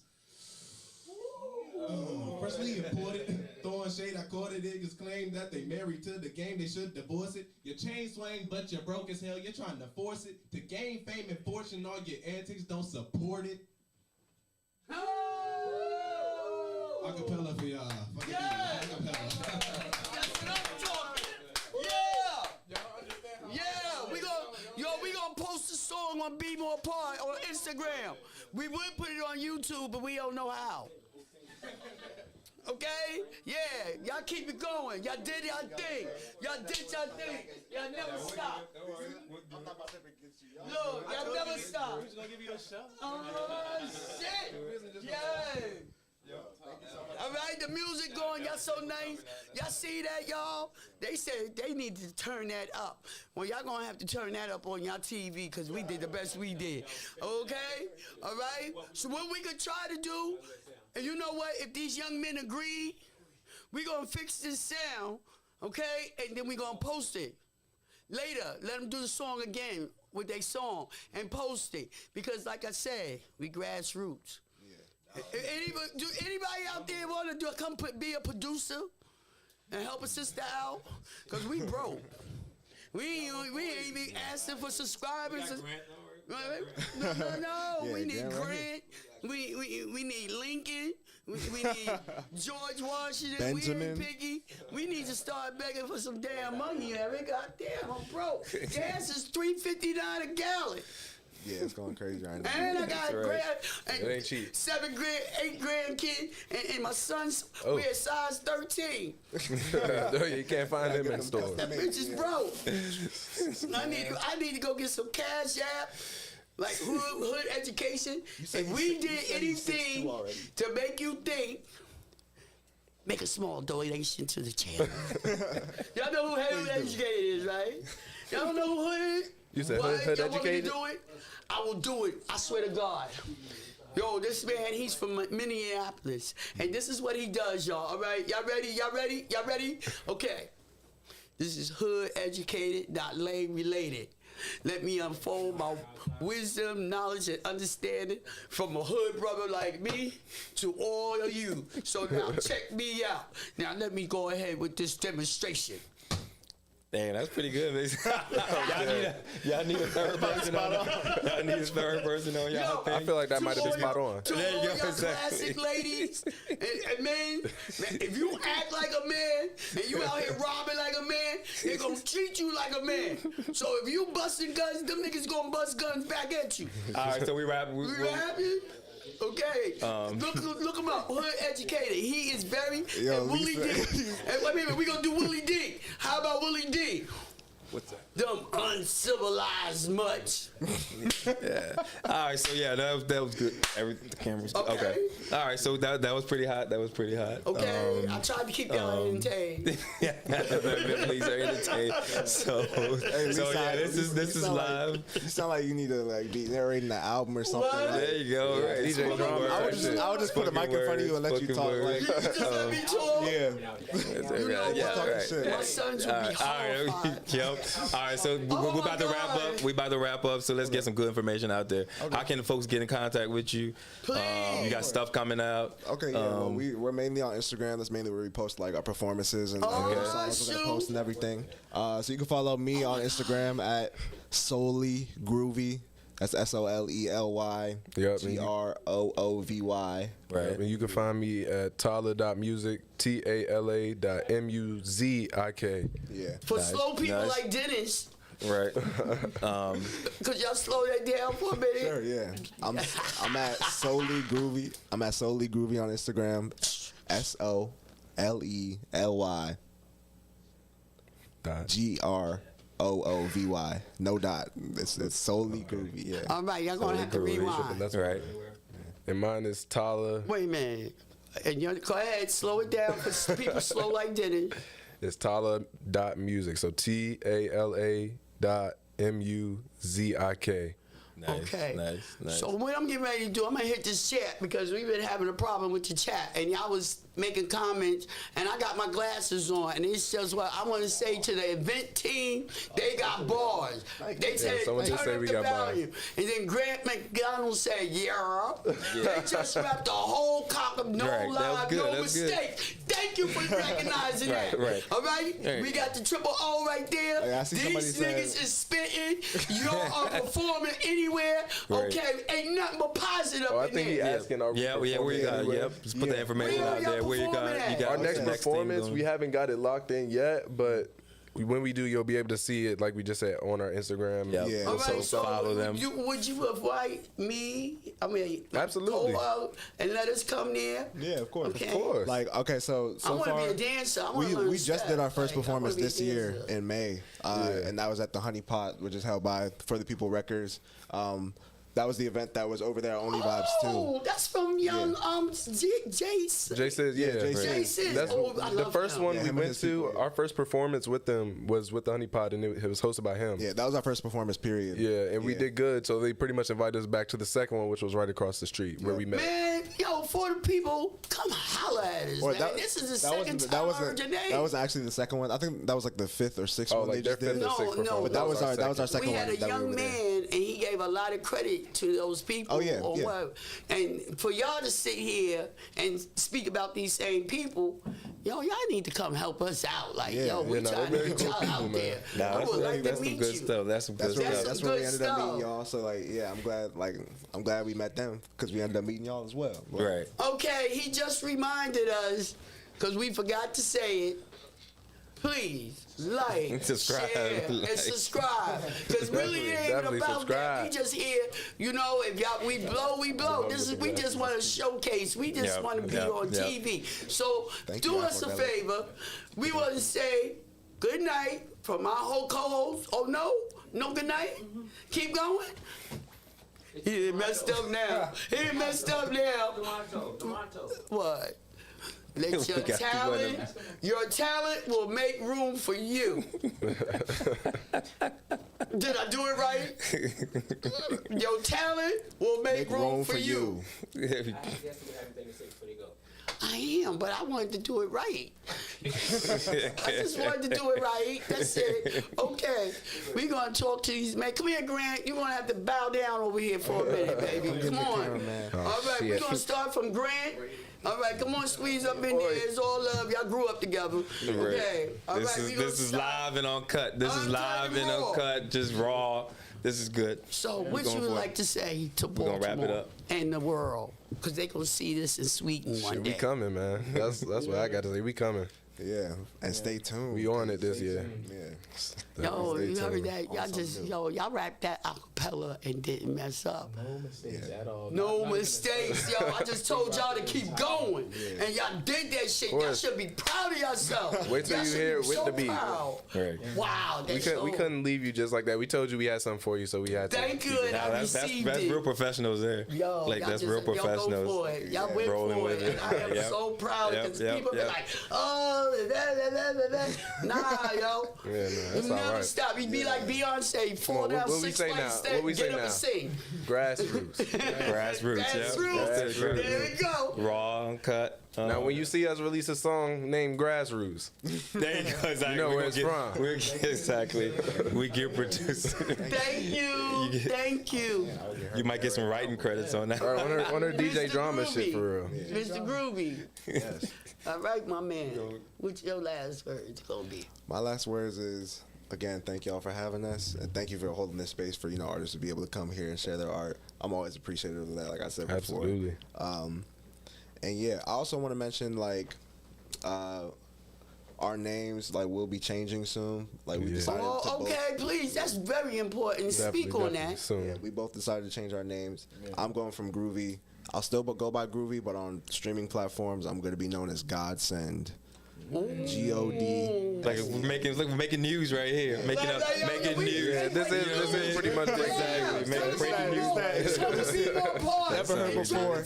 Freshly imported, throwing shade. I caught it. Niggas claim that they married to the game. They should divorce it. Your chain swing, but you're broke as hell. You're trying to force it to gain fame and fortune. All your antics don't support it. Acapella for y'all. Yeah. Acapella. That's what I'm talking. Yeah, we gonna post the song on Bmore Part on Instagram. We would put it on YouTube, but we don't know how. Okay? Yeah, y'all keep it going. Y'all did y'all thing. Y'all did y'all thing. Y'all never stop. Look, y'all never stop. Who's gonna give you a show? Oh, shit. Yeah. All right, the music going, y'all so nice. Y'all see that, y'all? They said they need to turn that up. Well, y'all gonna have to turn that up on y'all TV because we did the best we did. Okay? All right? So what we could try to do, and you know what? If these young men agree, we gonna fix this sound, okay? And then we gonna post it. Later, let them do the song again with their song and post it. Because like I said, we grassroots. Anybody out there want to come be a producer and help a sister out? Because we broke. We ain't even asking for subscribers. No. Yeah, we need Grant. We need Lincoln. We need George Washington. Benjamin. We ain't picky. We need to start begging for some damn money, Eric. Goddamn, I'm broke. Gas is $3.59 a gallon. Yeah, it's going crazy right now. And I got a It ain't cheap. 7 grand, 8 grand kid, and my son's wear size 13. You can't find them in stores. That bitch is broke. I need to go get some Cash App, like hood education. If we did anything to make you think, make a small donation to the channel. Y'all know who Hood Educated is, right? Y'all know who Hood is? You said What? Hood Y'all want me to Educated? do it? I will do it. I swear to God. Yo, this man, he's from Minneapolis. And this is what he does, y'all. All right? Y'all ready? Y'all ready? Y'all ready? Okay. This is Hood Educated, not lame related. Let me unfold my wisdom, knowledge, and understanding from a hood brother like me to all of you. So now check me out. Now let me go ahead with this demonstration. Dang, that's pretty good, man. y'all need a third person on y'all need a third person on y'all thing. I feel like that might have been spot on. To all y'all classic ladies and men, if you act like a man and you out here robbing like a man, they gonna treat you like a man. So if you busting guns, them niggas gonna bust guns back at you. All right, so we rapping. We rapping? Okay. Look him up. Hood Educated. He is very and Willie D. And wait a minute, we gonna do Willie D. How about Willie D? Them uncivilized mutts. Yeah. All right. So yeah, that was good. The camera's good. Okay. All right. So that was pretty hot. That was pretty hot. Okay. I tried to keep y'all entertained. Yeah. Please are entertained. So yeah, this is live. You sound like you need to like be narrating the album or something. What? Like, There you go. Right. DJ drama. I would just put a mic in front of you and let you talk. Like, You just let me talk. yeah. Yeah. Right. Shit. My sons will be horrified. Yep. All right, so we're about to wrap up. We're about to wrap up, so let's get some good information out there. How can the folks get in contact with you? Please. You got stuff coming out. Okay, yeah. Well, we're mainly on Instagram. That's mainly where we post like our performances and like, the songs we're gonna post and everything. So you can follow me on Instagram at Solely Groovy. That's SOLELY GROOVY. Right. And you can find me at tala.music, TALA.MUZIK. Yeah. For Nice, slow people nice. like Dennis, Right. could y'all slow that down for a minute? Sure, yeah. I'm at Solely Groovy. I'm at Solely Groovy on Instagram. SOLELY GROOVY. No dot. It's Solely Groovy. Yeah. All right, y'all gonna have to rewind. That's Right. And mine is Tala. Wait a minute. And you go ahead, slow it down for people slow like Dennis. It's Tala.music. So TALA.MUZIK. Nice, Okay. Nice. So what I'm getting ready to do, I'm gonna hit this chat because we've been having a problem with the chat, and y'all was making comments, and I got my glasses on, and it's just what I want to say to the event team. They got bars. They said someone turn just said up we the got bars. volume, and then Grant McDonald said, "Yeah." They just wrapped the whole cock of no Right, that was lie, good, no that was good. mistake. Thank you for recognizing that. Right. All right, Right. we got the triple O right there. Hey, I see somebody These said- niggas is spitting. You're performing anywhere. Right. Okay, ain't nothing but positive Oh, I in think he there. asking, are we Yeah, where you performing got? anywhere? Yep. Just put the information Where out y'all there. Where you performing at? got Our what's next the thing performance, going? we haven't got it locked in yet, but when we do, you'll be able to see it, like we just said, on our Instagram. Yep. Yeah. All right, so follow them. Would you invite me? I mean, Absolutely. go out and let us come there. Yeah, of course. Okay. Of course. Like, okay, so I want to far be a dancer. I wanna we learn just did our steps. first Like, I wanna performance be a this year dancer. in May, and that was at the Honey Pot, which is held by For the People Records. That was the event that was over there at Only Vibes Oh, too. that's from young Jason. Jay says, yeah. Jason. That's Oh, I the love first him. one Yeah, we him and went his to. people, yeah. Our first performance with them was with the Honey Pot, and it was hosted by him. Yeah, that was our first performance period. Yeah, and we did good. So they pretty much invited us back to the second one, which was right across the street where we met. Man, yo, For the People, come holla at us, Or man. This is the second that time I wasn't- heard your name. That was actually the second one. I think that was like the fifth or sixth Oh, one like they just their did. fifth or sixth performance. But that was our second we one. had a that we young were there. man, and he gave a lot of credit to those people. Oh, yeah, or yeah. what. And for y'all to sit here and speak about these same people, y'all need to come help us out. Like, Yeah. we Yeah, nah, trying they're to very get cool y'all people, out man. there. Nah, I that's would like to some meet good you. stuff. That's some good That's where, stuff. That's we good ended up meeting stuff. y'all. So like, yeah, I'm glad we met them because we ended up meeting y'all as well. Like, Right. Okay, he just reminded us, because we forgot to say it. Please like, Subscribe, share, like. and subscribe. Because really it ain't Definitely about subscribe. that. We just here, if y'all we blow, we blow. We just want to showcase. We just Yep, want to be yep, on yep. TV. So Thank do you, us a Afro favor. We want to say good night from our whole co-host. Oh no good night. Keep going. He done messed up now. He done messed up now. Tomato. What? Let We got your talent will make room for you. Did I do it right? Your talent will make room for you. I guess we have everything to say before they go. I am, but I wanted to do it right. I just wanted to do it right. That's it. Okay. We're going to talk to these men. Come here, Grant. You're going to have to bow down over here for a minute, baby. Come on. All right, we're going to start from Grant. All right, come on, squeeze up in there. It's all love. Y'all grew up together. Okay. All right, we gonna This is start. live and uncut. This is Uncut live and and raw. uncut, just raw. This is good. So, We what going you would for it. like to say to gonna Baltimore wrap it up. and the world? Because they going to see this in Sweden one Shit, day. we coming, man. That's what I got to say. We coming. Yeah, and stay tuned. We on it this year. Yeah. Yo, Stay you heard tuned. that? Y'all just, y'all rap that acapella. acapella and didn't mess up. No mistakes at all. No Not even a mistakes, yo. I just told y'all to keep going. And y'all did that shit. Y'all should be proud of yourself. Wait till Y'all you should hear be it with so the beat. proud. Right. Wow, We couldn't leave you just like that. We told you we had something for you, so we had to. Thank you, and Nah, I that's received that's it. real professionals there. Yo, like y'all that's just, real professionals. Y'all go for it. Y'all went rolling for with it. it. And I am Yep. so proud because Yep, people yep. be like, oh, nah, yo. Yeah, no, that's you all never right. stop. You be like Beyonce, fall on, down what we 6 say flights now? step, What we get say up now? and sing. Grassroots. Grassroots. Grassroots. Yeah. There we go. Raw, cut. Now, when you see us release a song named Grassroots, there you go. Exactly. You know where it's from. Exactly. We get produced. Thank you. Thank you. You might get some writing credits on that. or on her DJ Mr. drama shit Groovy. for real. Mr. Groovy. Yes. All right, my man. What's your last words gonna be? My last words is, again, thank y'all for having us, and thank you for holding this space for artists to be able to come here and share their art. I'm always appreciative of that, like I said before. Absolutely. And yeah, I also want to mention our names will be changing soon. Like we decided to Oh, okay, please. That's very important. Speak on that. Soon. Yeah, we both decided to change our names. I'm going from Groovy. I'll still go by Groovy, but on streaming platforms, I'm going to be known as Godsend. G-O-D. Like we're making news right here. Making news. Yeah, this is pretty much Exactly. Making breaking news. Never heard before.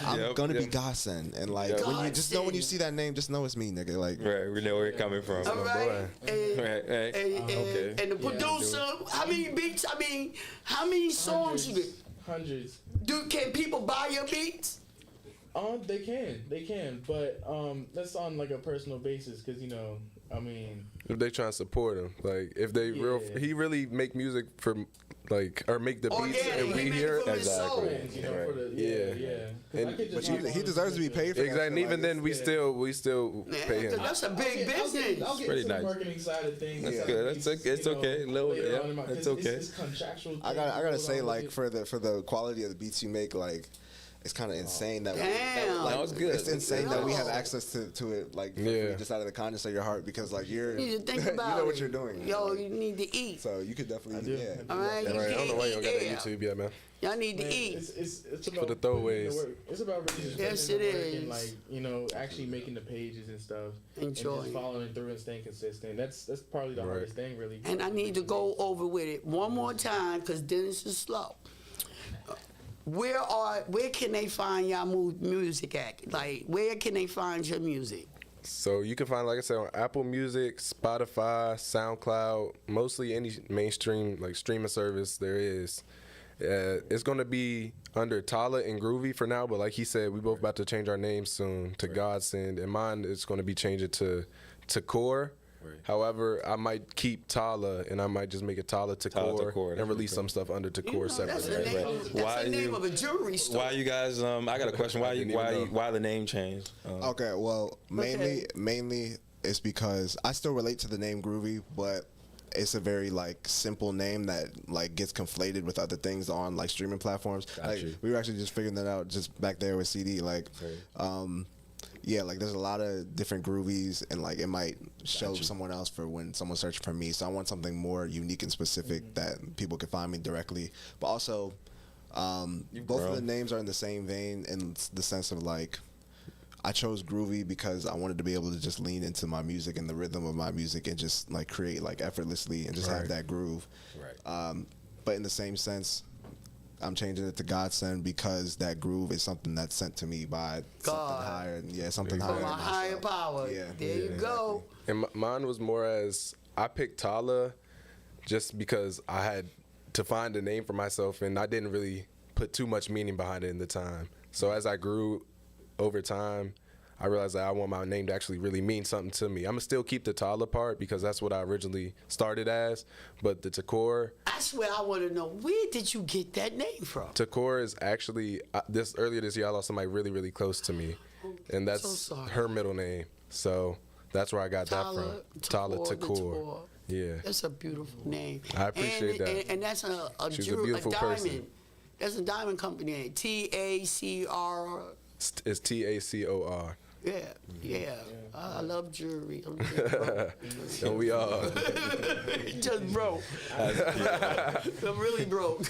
I'm gonna be Godsend, and when you see that name, just know it's me, nigga. Like, Right, we know where it's coming from. All right. Right. Okay. And the producer, how many beats? How many songs you get? Hundreds. Can people buy your beats? They can, but that's on like a personal basis, cause If they trying to support him, like if they he really make music for or make the beats and we hear it. Exactly. but he deserves to be paid for that. Exactly. And even then, we still pay him. That's a big business. I'll get Pretty to nice. the marketing side of things. That's good. It's okay. Later on in my- It's 'cause okay. It's contractual. I gotta say, for the quality of the beats you make, it's kind of insane that That was good. It's insane that we have access to it, just out of the kindness of your heart, because you're You need to think you about know what it. you're doing. Yo, you need to eat. So you could definitely, All right, you I don't know why you don't got can't that eat. YouTube yet, man. Y'all need to Man, eat. it's about For the throwaways. putting in the work. It's about really just Yes, putting in the it work is. and actually making the pages and stuff. And Enjoying. just following through and staying consistent. That's probably the hardest thing, really. And I need to go over with it one more time because Dennis is slow. Where can they find y'all music at? Where can they find your music? So you can find, like I said, on Apple Music, Spotify, SoundCloud, mostly any mainstream streaming service there is. It's gonna be under Tala and Groovy for now, but like he said, we both about to change our names soon to Godsend, and mine is gonna be changing to Core. However, I might keep Tala, and I might just make it Tala to Core and release some stuff under to Core That's separately. the name, that's the name of a jewelry store. Why you guys? I got a question. Why the name change? Okay, well, mainly it's because I still relate to the name Groovy, but it's a very simple name that gets conflated with other things on streaming platforms. We were actually just figuring that out just back there with CD. There's a lot of different Groovies, and it might show someone else for when someone's searching for me. So I want something more unique and specific that people can find me directly. But also, both of the names are in the same vein in the sense of I chose Groovy because I wanted to be able to just lean into my music and the rhythm of my music and just create effortlessly and just have that groove. Right. But in the same sense, I'm changing it to Godsend because that groove is something that's sent to me by something higher. Yeah, something higher. From a higher power. Yeah. There you go. And mine was more as I picked Tala just because I had to find a name for myself, and I didn't really put too much meaning behind it in the time. So as I grew over time, I realized that I want my name to actually really mean something to me. I'm going to still keep the Tala part because that's what I originally started as, but the Takor... That's where I want to know, where did you get that name from? Takor is actually... earlier this year, I lost somebody really, really close to me, and that's her middle name. So that's where I got that from. Tala Takor. Yeah. That's a beautiful name. I appreciate that. And that's a beautiful diamond. person. That's a diamond company name. TACR. It's TACOR. Yeah. I love jewelry. I'm just broke. And we all. Just broke. I'm really broke.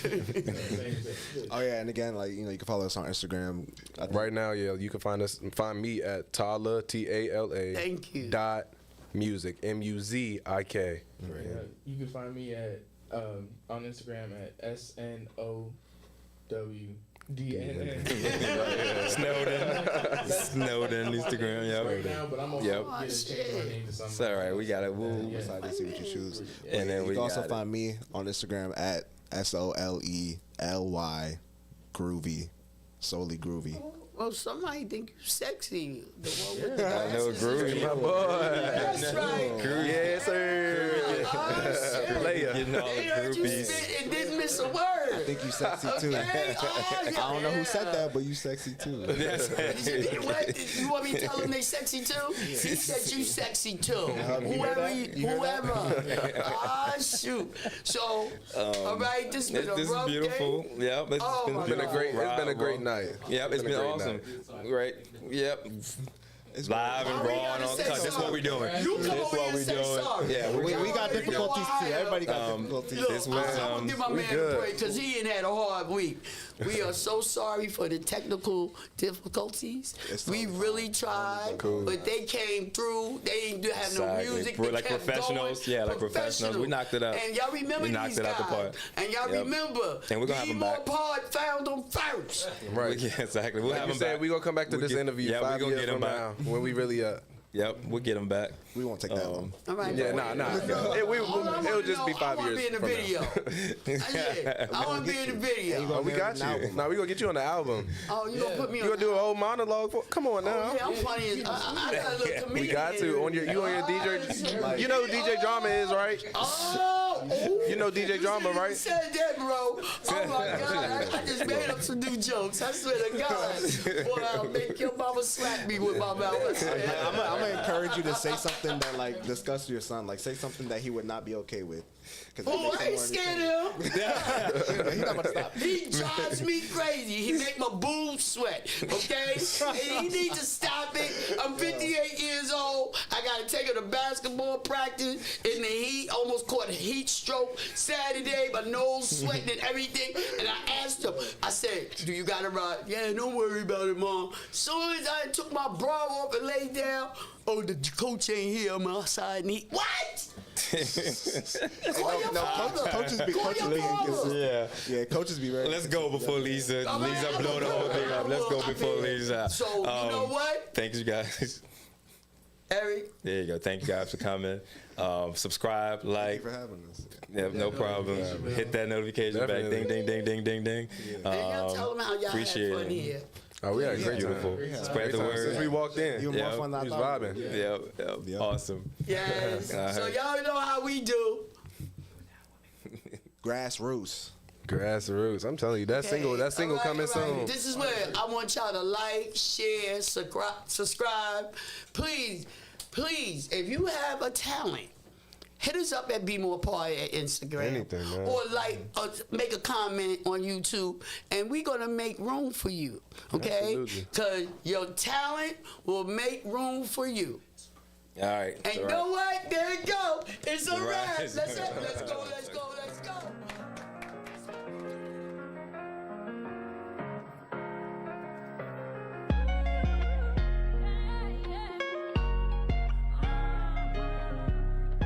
Oh yeah, and again, like you can follow us on Instagram. Right now, you can find me at Tala TALA. Thank you. .music MUZIK. You can find me at on Instagram at SNOWDNN. Snowden Instagram. Yep. Right now, but I'm gonna Yep. change my name to something. It's all right. We got it. We'll Decide to see what you choose. And then you we can also got find me on Instagram at SOLELY Groovy, solely Groovy. Well, somebody think you sexy. The one with the I know glasses. Groovy, My boy. That's right. Yes, sir. Player. Getting all the They heard you groupies. spit and didn't miss a word. I think you sexy too. Okay. I don't know who said that, but you sexy too. What? You want me to tell them they sexy too? He said you sexy too. Whoever. Ah, shoot. So, all right, this has been a This is rough beautiful. day. Yep. It's Oh, my It's been a great night. Yep. It's been awesome. Right. Yep. It's Live and Why we raw and gotta all say that. That's sorry? what we're doing. You come That's over what here and we're say doing. sorry. Yeah. we got difficulties too. Everybody got difficulties. Look, This I'm was, gonna give my we man a good. break because he ain't had a hard week. We are so sorry for the technical difficulties. It's We totally really tried, but they came through. They didn't have no Exactly. music. We're They like kept professionals. going. Yeah, like professionals. We knocked it out. And y'all remember We knocked these it out the guys. park. And y'all Yep. remember. And we're gonna have 'em back. Bmore Pod found them first. Right. Yeah, exactly. We'll Like have you him said, back. we're going to come back to We'll this get- interview yeah, 5 we gonna years get him from back. now when we really Yep, we'll get him back. We won't take that long. All right. Yeah, but nah. wait. It'll just be 5 I want years to be in the from now. video. That's it. I want to be in the video. Oh, we got you. Now we gonna get you on the album. Oh, you gonna put me You on? gonna do a whole monologue? Come on now. Yeah, I'm funny as I got a little comedian. We got to on your DJ. You know who DJ Drama is, right? Oh, You know DJ Drama, You right? said that, bro. Oh my God, I just made up some new jokes. I swear to God, boy, I'll make your mama slap me with my mouth. I'm gonna encourage you to say something that like disgusts your son. Like say something that he would not be okay with. Oh, I ain't scared of him. He's not gonna stop. He drives me crazy. He make my boobs sweat. Okay, and he needs to stop it. I'm 58 years old. I gotta take her to basketball practice in the heat. Almost caught a heat stroke Saturday. My nose sweating and everything. And I asked him. I said, "Do you got a ride?" "Yeah, don't worry about it, Mom." Soon as I took my bra off and laid down, oh, the coach ain't here. I'm outside and he what? Call your father. Coaches be Call your father. Yeah. Coaches be ready. Let's go before Lisa. All right, Lisa I'm blow the gonna whole thing up. Let's go I before mean, Lisa. So, you know what, Thank you guys. Eric? There you go. Thank you guys for coming. Subscribe, Thank like. you for having us. Yep, no problem. Hit that notification back. Definitely. Ding, ding, ding, ding, ding, ding. And y'all tell them how y'all appreciate had fun it. here. Oh, we had a great Beautiful. time. Spread the Since we word. walked in, You were more Yeah. fun than I we was thought. vibing. Yep. Awesome. Yes. All So right. y'all know how we do. Grassroots. Grassroots. I'm telling you, that single All right, coming all right. soon. This is where I want y'all to like, share, subscribe. Please, if you have a talent, hit us up at Bmore Party at Instagram. Anything, man. Or make a comment on YouTube, and we're going to make room for you, okay? Absolutely. Because your talent will make room for you. All right. And you know what? There you go. It's a All right. wrap. Let's go.